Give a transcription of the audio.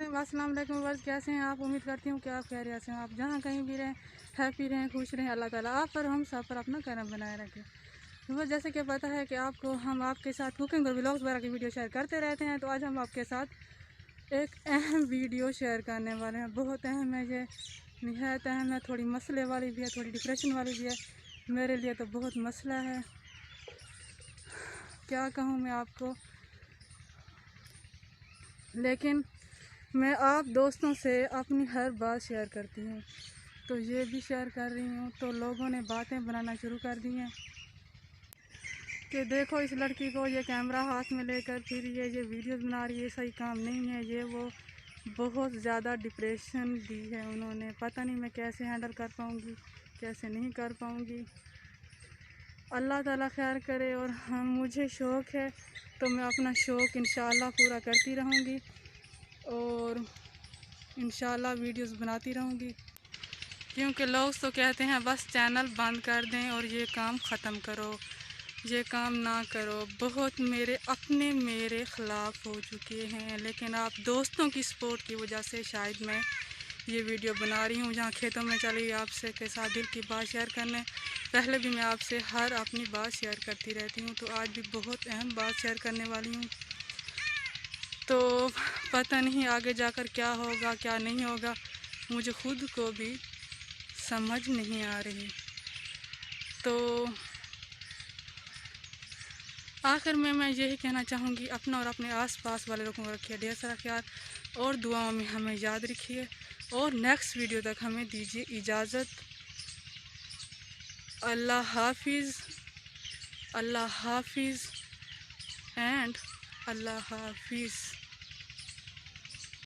अस्सलाम वालेकुम वर्स, कैसे हैं आप? उम्मीद करती हूँ कि आप खैरियत से हैं। आप जहाँ कहीं भी रहें, हैप्पी रहें, खुश रहें। अल्लाह ताला आप पर हम सब पर अपना करम बनाए रखें। तो जैसे कि पता है कि आपको हम आपके साथ कुकिंग और व्लॉग्स वगैरह की वीडियो शेयर करते रहते हैं, तो आज हम आपके साथ एक अहम वीडियो शेयर करने वाले हैं। बहुत अहम है ये, निहायत अहम है, थोड़ी मसले वाली भी है, थोड़ी डिप्रेशन वाली भी है। मेरे लिए तो बहुत मसला है, क्या कहूँ मैं आपको। लेकिन मैं आप दोस्तों से अपनी हर बात शेयर करती हूँ, तो ये भी शेयर कर रही हूँ। तो लोगों ने बातें बनाना शुरू कर दी हैं कि देखो इस लड़की को, ये कैमरा हाथ में लेकर फिर ये वीडियोस बना रही है, सही काम नहीं है ये वो। बहुत ज़्यादा डिप्रेशन दी है उन्होंने, पता नहीं मैं कैसे हैंडल कर पाऊँगी, कैसे नहीं कर पाऊँगी। अल्लाह ताला खैर करे। और हाँ, मुझे शौक़ है तो मैं अपना शौक़ इंशाअल्लाह पूरा करती रहूँगी और इंशाअल्लाह वीडियोस बनाती रहूँगी। क्योंकि लोग तो कहते हैं बस चैनल बंद कर दें और ये काम ख़त्म करो, ये काम ना करो। बहुत मेरे ख़िलाफ़ हो चुके हैं, लेकिन आप दोस्तों की सपोर्ट की वजह से शायद मैं ये वीडियो बना रही हूँ। जहाँ खेतों में चली आपसे के साथ दिल की बात शेयर करने। पहले भी मैं आपसे हर अपनी बात शेयर करती रहती हूँ, तो आज भी बहुत अहम बात शेयर करने वाली हूँ। तो पता नहीं आगे जाकर क्या होगा क्या नहीं होगा, मुझे खुद को भी समझ नहीं आ रही। तो आखिर में मैं यही कहना चाहूँगी, अपना और अपने आसपास वाले लोगों को रखिए ढेर सारा ख्याल और दुआओं में हमें याद रखिए। और नेक्स्ट वीडियो तक हमें दीजिए इजाज़त। अल्लाह हाफिज़, अल्लाह हाफिज़ एंड अल्लाह हाफिज़।